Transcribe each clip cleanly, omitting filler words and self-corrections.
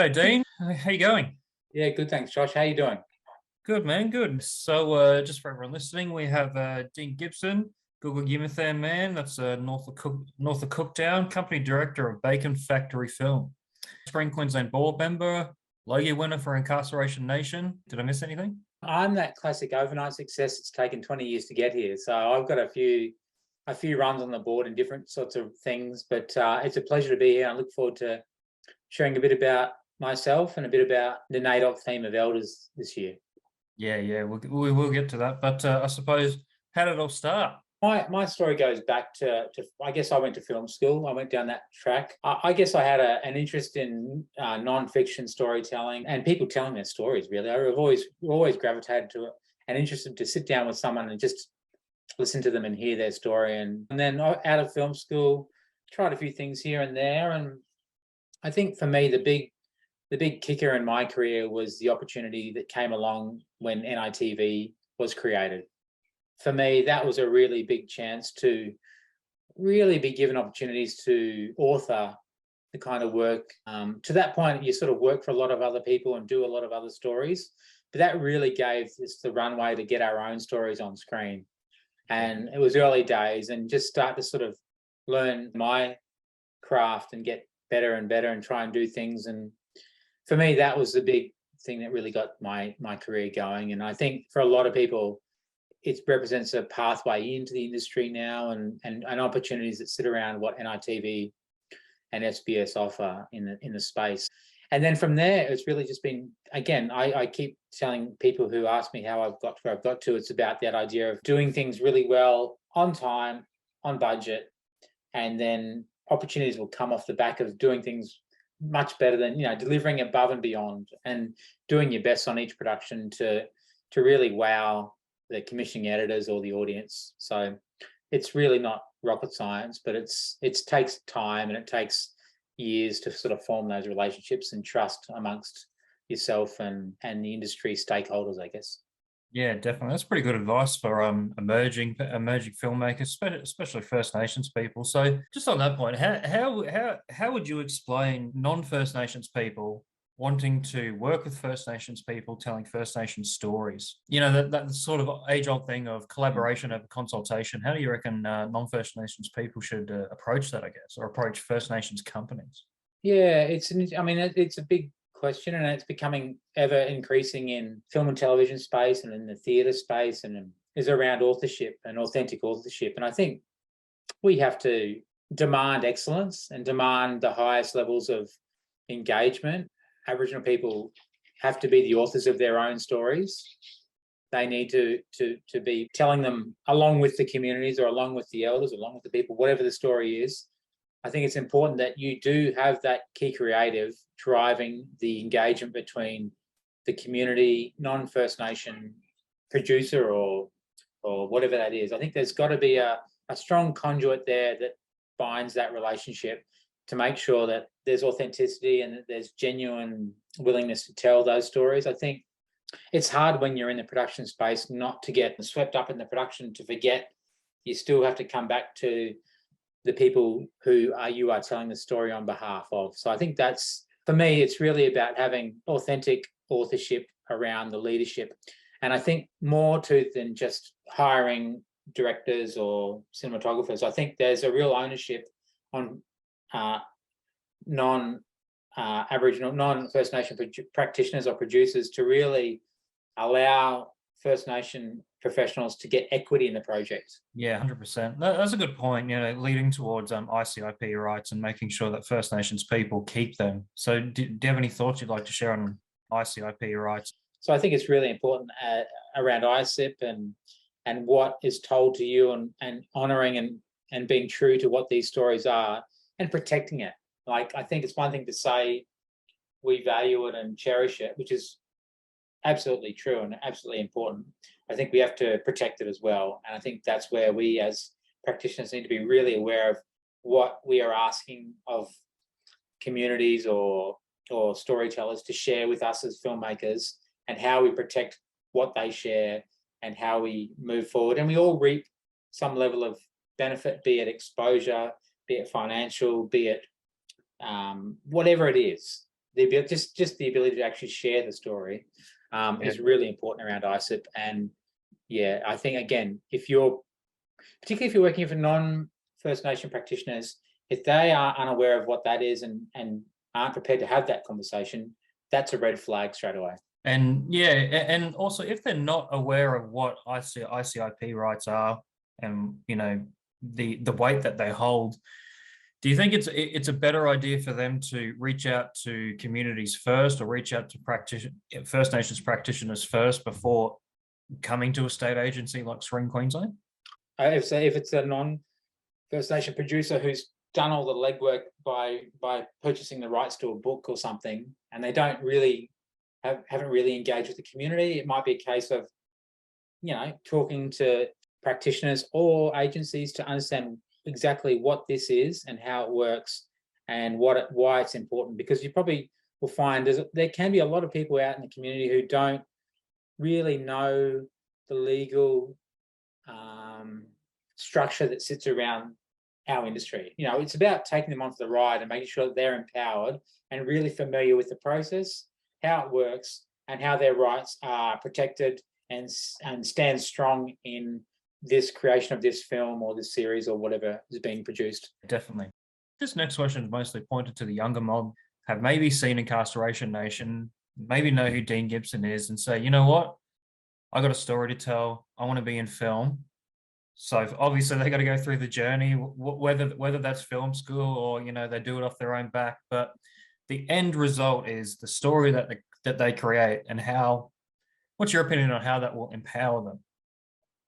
G'day, Dean. How you going? Yeah, good. Thanks, Josh. How you doing? Good, man. Good. So, just for everyone listening, we have Dean Gibson, Google Gimathan man. That's north of Cooktown, company director of Bacon Factory Film, Spring Queensland board member, Logie winner for Incarceration Nation. Did I miss anything? I'm that classic overnight success. It's taken 20 years to get here, so I've got a few runs on the board in different sorts of things. But it's a pleasure to be here. I look forward to sharing a bit about myself and a bit about the NAIDOC theme of elders this year. Yeah. We will get to that. But I suppose, how did it all start? My story goes back to I guess I went to film school. I went down that track. I guess I had an interest in non-fiction storytelling and people telling their stories. Really, I've always gravitated to it and interested to sit down with someone and just listen to them and hear their story. And then out of film school, tried a few things here and there. And I think for me, the big kicker in my career was the opportunity that came along when NITV was created. For me, that was a really big chance to really be given opportunities to author the kind of work. To that point, you sort of work for a lot of other people and do a lot of other stories, but that really gave us the runway to get our own stories on screen. And it was early days, and just start to sort of learn my craft and get better and better and try and do things. And for me, that was the big thing that really got my career going. And I think for a lot of people, it represents a pathway into the industry now, and opportunities that sit around what NITV and SBS offer in the space. And then from there, it's really just been, again, I keep telling people who ask me how I've got to where I've got to, it's about that idea of doing things really well, on time, on budget, and then opportunities will come off the back of doing things much better than, delivering above and beyond and doing your best on each production to really wow the commissioning editors or the audience. So it's really not rocket science, but it takes time and it takes years to sort of form those relationships and trust amongst yourself and the industry stakeholders, I guess. Yeah, definitely. That's pretty good advice for emerging filmmakers, especially First Nations people. So, just on that point, how would you explain non-First Nations people wanting to work with First Nations people, telling First Nations stories? That sort of age-old thing of collaboration over consultation. How do you reckon non-First Nations people should approach that, I guess, or approach First Nations companies? Yeah, it's a big question, and it's becoming ever increasing in film and television space and in the theatre space, and is around authorship and authentic authorship. And I think we have to demand excellence and demand the highest levels of engagement. Aboriginal people have to be the authors of their own stories. They need to be telling them along with the communities, or along with the elders, along with the people, whatever the story is. I think it's important that you do have that key creative driving the engagement between the community, non-First Nation producer, or whatever that is. I think there's got to be a strong conduit there that binds that relationship to make sure that there's authenticity and that there's genuine willingness to tell those stories. I think it's hard when you're in the production space not to get swept up in the production, to forget you still have to come back to the people who you are telling the story on behalf of. So I think that's, for me, it's really about having authentic authorship around the leadership. And I think more than just hiring directors or cinematographers, I think there's a real ownership on non-Aboriginal, non-First Nation practitioners or producers to really allow First Nation professionals to get equity in the project. Yeah, 100%. That's a good point, leading towards ICIP rights and making sure that First Nations people keep them. So do you have any thoughts you'd like to share on ICIP rights? So I think it's really important around ICIP and what is told to you, and honouring and being true to what these stories are and protecting it. Like, I think it's one thing to say we value it and cherish it, which is absolutely true and absolutely important. I think we have to protect it as well. And I think that's where we as practitioners need to be really aware of what we are asking of communities or storytellers to share with us as filmmakers, and how we protect what they share and how we move forward. And we all reap some level of benefit, be it exposure, be it financial, be it whatever it is. just the ability to actually share the story is really important around ISIP. And yeah, I think again, particularly if you're working for non-First Nation practitioners, if they are unaware of what that is and aren't prepared to have that conversation, that's a red flag straight away. And yeah, and also if they're not aware of what ICIP rights are, and the weight that they hold, do you think it's a better idea for them to reach out to communities first, or reach out to First Nations practitioners first before coming to a state agency like SRIN Queensland? If it's a non-First Nation producer who's done all the legwork by purchasing the rights to a book or something, and they don't really haven't really engaged with the community, it might be a case of talking to practitioners or agencies to understand exactly what this is and how it works and why it's important. Because you probably will find there can be a lot of people out in the community who don't really know the legal structure that sits around our industry. It's about taking them onto the ride and making sure that they're empowered and really familiar with the process, how it works, and how their rights are protected and stand strong in this creation of this film or this series or whatever is being produced. Definitely. This next question is mostly pointed to the younger mob, have maybe seen Incarceration Nation, maybe know who Dean Gibson is, and say, you know what, I got a story to tell, I want to be in film. So obviously they got to go through the journey, whether that's film school or they do it off their own back. But the end result is the story that they create, and what's your opinion on how that will empower them?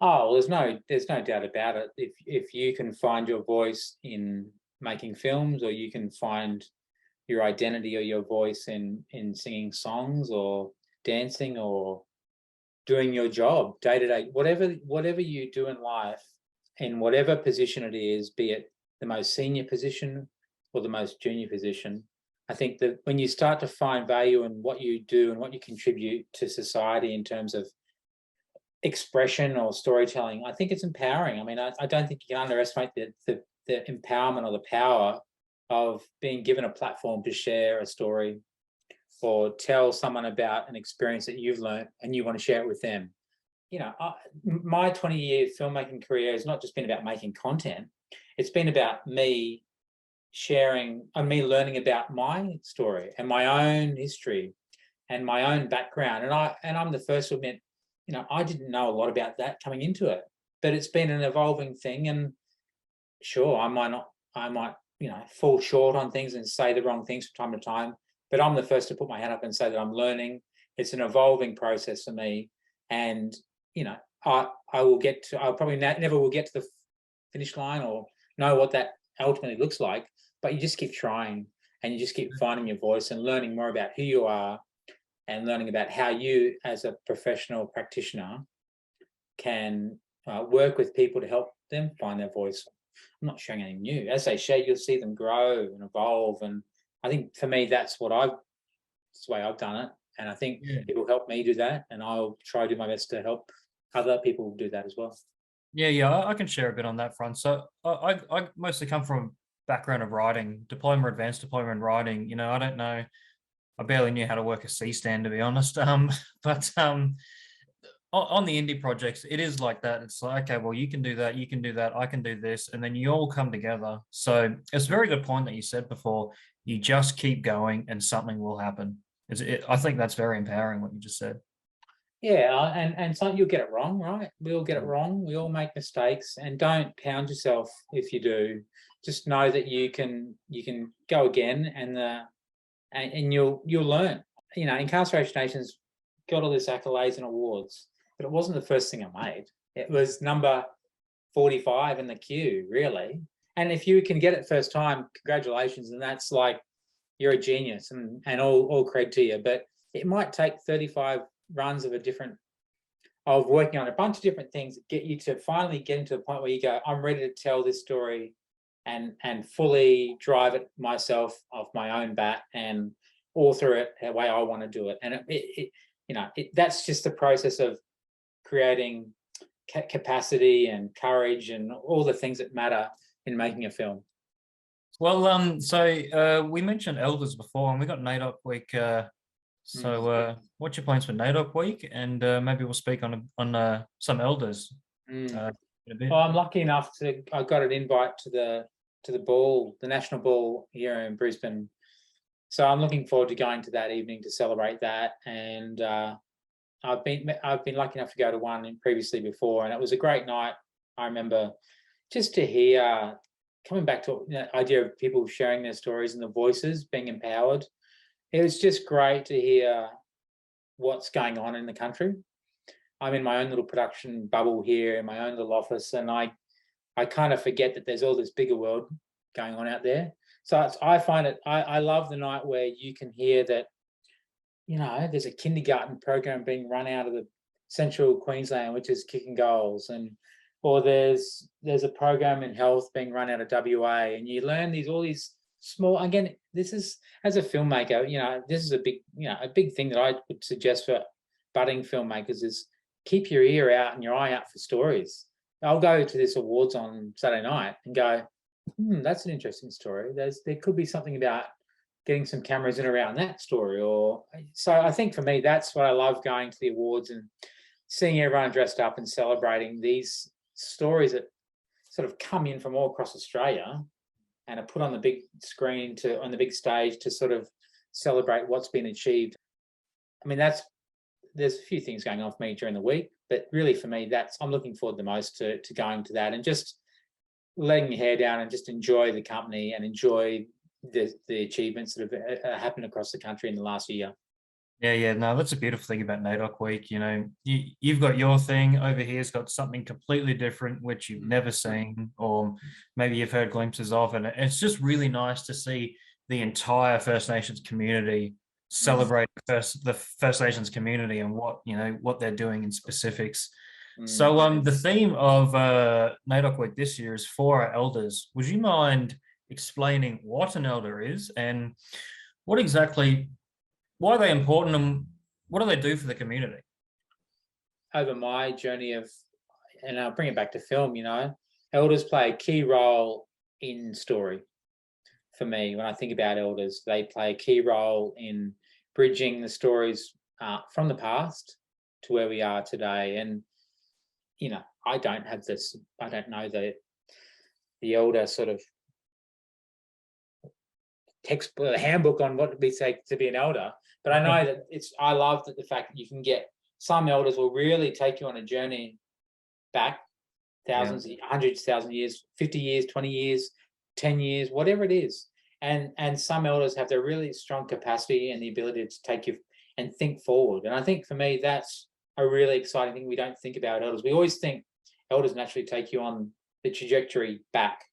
Oh, there's no doubt about it. If you can find your voice in making films, or you can find your identity or your voice in singing songs or dancing or doing your job day to day, whatever you do in life, in whatever position it is, be it the most senior position or the most junior position, I think that when you start to find value in what you do and what you contribute to society in terms of expression or storytelling, I think it's empowering. I mean, I don't think you can underestimate the empowerment or the power of being given a platform to share a story or tell someone about an experience that you've learned and you want to share it with them. My 20-year filmmaking career has not just been about making content. It's been about me sharing and me learning about my story and my own history and my own background. And I'm the first to admit, I didn't know a lot about that coming into it, but it's been an evolving thing. And sure, I might fall short on things and say the wrong things from time to time, but I'm the first to put my hand up and say that I'm learning. It's an evolving process for me. And, I probably never will get to the finish line or know what that ultimately looks like, but you just keep trying and you just keep finding your voice and learning more about who you are and learning about how you as a professional practitioner can work with people to help them find their voice. I'm not sharing anything new. As they share, you'll see them grow and evolve. And I think for me, that's the way I've done it. And I think it will help me do that. And I'll try to do my best to help other people do that as well. Yeah, I can share a bit on that front. So I mostly come from a background of writing, advanced diploma in writing. I don't know, I barely knew how to work a C-stand, to be honest. But on the indie projects, it is like that. It's like, okay, well, you can do that, I can do this, and then you all come together. So it's a very good point that you said before. You just keep going and something will happen. I think that's very empowering, what you just said. Yeah, and so you'll get it wrong, right? We all get it wrong. We all make mistakes, and don't pound yourself if you do. Just know that you can go again, and you'll learn. Incarceration Nation's got all these accolades and awards, but it wasn't the first thing I made. It was number 45 in the queue, really. And if you can get it first time, congratulations, and that's like you're a genius, and all credit to you. But it might take 35 runs of working on a bunch of different things that get you to finally getting to the point where you go, I'm ready to tell this story and fully drive it myself off my own bat and author it the way I want to do it. And that's just the process of creating capacity and courage and all the things that matter in making a film. Well, we mentioned elders before, and we got NAIDOC week. Mm, What's your plans for NAIDOC week? And maybe we'll speak on some elders mm. in a Well, bit. I'm lucky enough to I got an invite to the ball, the national ball here in Brisbane. So I'm looking forward to going to that evening to celebrate that. And I've been lucky enough to go to one previously before, and it was a great night. I remember just to hear coming back to the idea of people sharing their stories and the voices being empowered. It was just great to hear what's going on in the country. I'm in my own little production bubble here in my own little office, and I kind of forget that there's all this bigger world going on out there. So I find it. I love the night where you can hear that. There's a kindergarten program being run out of the central Queensland, which is kicking goals, or there's a program in health being run out of WA, and you learn all these small. Again, this is, as a filmmaker, this is a big thing that I would suggest for budding filmmakers is keep your ear out and your eye out for stories. I'll go to this awards on Saturday night and go, that's an interesting story. There could be something about getting some cameras in around that story. So I think for me, that's what I love, going to the awards and seeing everyone dressed up and celebrating these stories that sort of come in from all across Australia and are put on the big screen on the big stage to sort of celebrate what's been achieved. I mean, there's a few things going on for me during the week, but really for me, I'm looking forward the most to going to that and just letting your hair down and just enjoy the company and enjoy the achievements that have happened across the country in the last year. Yeah. No, that's a beautiful thing about NAIDOC week. You've got your thing over here's got something completely different, which you've never seen, or maybe you've heard glimpses of, and it's just really nice to see the entire First Nations community celebrate the First Nations community and what they're doing in specifics. So, the theme of NAIDOC week this year is for our elders. Would you mind explaining what an elder is and what exactly? Why are they important and what do they do for the community? Over my journey and I'll bring it back to film, elders play a key role in story. For me, when I think about elders, they play a key role in bridging the stories from the past to where we are today. And, I don't know the elder sort of textbook, handbook on what we say to be an elder. But I know that I love the fact that you can get some elders will really take you on a journey back thousands, hundreds, 1,000 years, 50 years, 20 years, 10 years, whatever it is. And some elders have the really strong capacity and the ability to take you and think forward. And I think for me, that's a really exciting thing. We don't think about elders. We always think elders naturally take you on the trajectory back,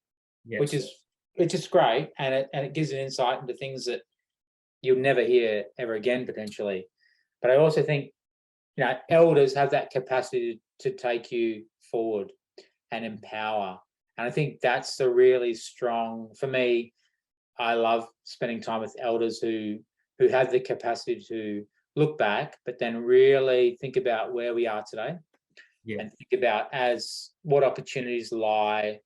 which is great. And it gives an insight into things that you'll never hear ever again, potentially. But I also think, elders have that capacity to take you forward and empower. And I think that's the really strong, for me, I love spending time with elders who have the capacity to look back, but then really think about where we are today and think about as what opportunities lie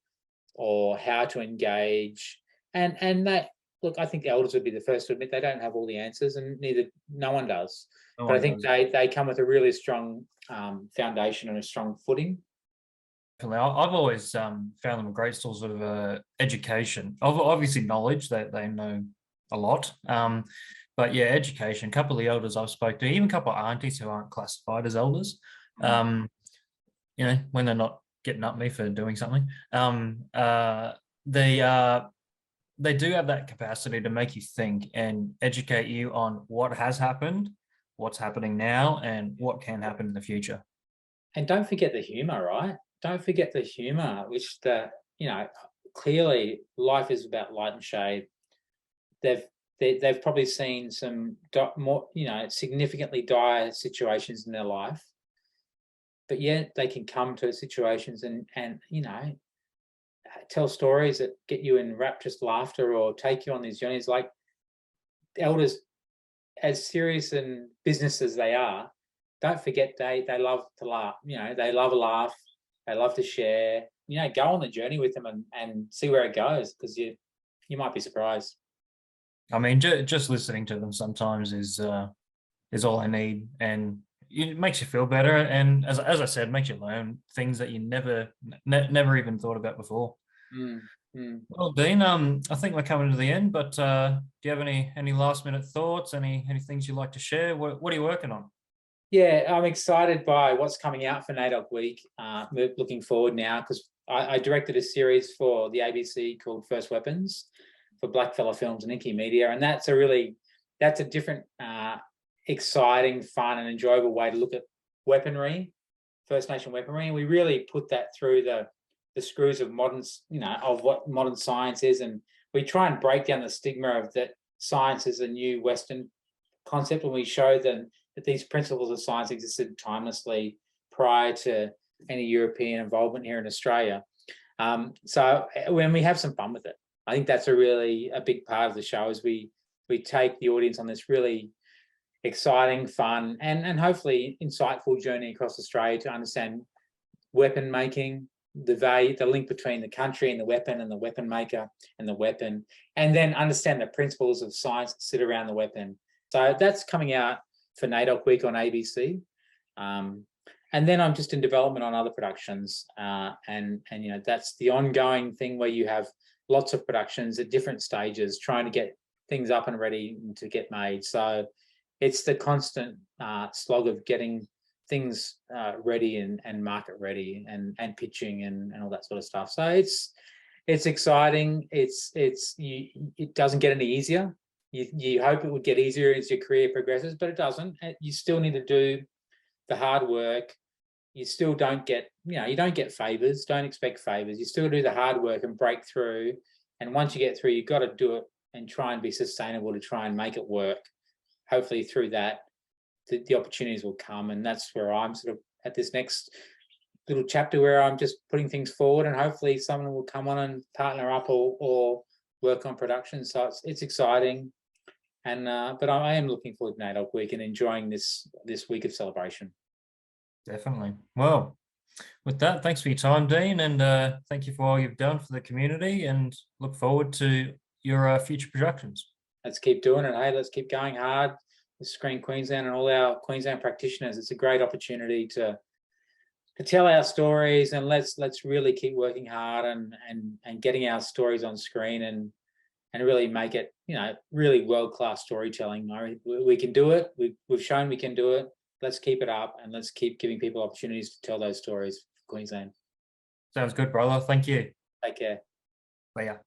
or how to engage. And that, look, I think elders would be the first to admit they don't have all the answers, and no one does. But I think they come with a really strong foundation and a strong footing. I've always found them a great source of education. Obviously, knowledge that they know a lot. But yeah, education. A couple of the elders I've spoke to, even a couple of aunties who aren't classified as elders, when they're not getting up me for doing something, they do have that capacity to make you think and educate you on what has happened, what's happening now, and what can happen in the future. And don't forget the humor, right? Don't forget the humor, which clearly life is about light and shade. They've probably seen some more, significantly dire situations in their life, but yet they can come to situations and tell stories that get you in rapturous laughter or take you on these journeys. Like elders, as serious and business as they are, don't forget they love to laugh. They love a laugh. They love to share. Go on the journey with them and see where it goes, because You might be surprised. I mean, just listening to them sometimes is all I need, and it makes you feel better. And as I said, makes you learn things that you never even thought about before. Mm, mm. Well, Dean, I think we're coming to the end, but do you have any last minute thoughts? Any things you'd like to share? What are you working on? Yeah, I'm excited by what's coming out for NAIDOC Week. We're looking forward now because I directed a series for the ABC called First Weapons for Blackfella Films and Inky Media, and that's a different, exciting, fun, and enjoyable way to look at weaponry, First Nation weaponry, and we really put that through the screws of of what modern science is, and we try and break down the stigma of that science is a new Western concept, and we show them that these principles of science existed timelessly prior to any European involvement here in Australia. So when we have some fun with it, I think that's a big part of the show is we take the audience on this really exciting, fun, and hopefully insightful journey across Australia to understand weapon making, the value, the link between the country and the weapon maker and the weapon, and then understand the principles of science that sit around the weapon. So that's coming out for NAIDOC Week on ABC. And then I'm just in development on other productions. And that's the ongoing thing where you have lots of productions at different stages, trying to get things up and ready to get made. So it's the constant slog of getting things ready and market ready and pitching and all that sort of stuff. So it's exciting. It doesn't get any easier. You hope it would get easier as your career progresses, but it doesn't. You still need to do the hard work. You still don't get, you don't get favors. Don't expect favors. You still do the hard work and break through. And once you get through, you've got to do it and try and be sustainable to try and make it work. Hopefully through that, the opportunities will come. And that's where I'm sort of at this next little chapter where I'm just putting things forward, and hopefully someone will come on and partner up or work on production. So it's exciting. And but I am looking forward to NAIDOC Week and enjoying this week of celebration. Definitely. Well, with that, thanks for your time, Dean, and thank you for all you've done for the community, and look forward to your future productions. Let's keep doing it. Hey, let's keep going hard with Screen Queensland and all our Queensland practitioners. It's a great opportunity to tell our stories, and let's really keep working hard and getting our stories on screen and really make it, really world-class storytelling. We can do it. We've shown we can do it. Let's keep it up, and let's keep giving people opportunities to tell those stories for Queensland. Sounds good, brother. Thank you. Take care. Bye.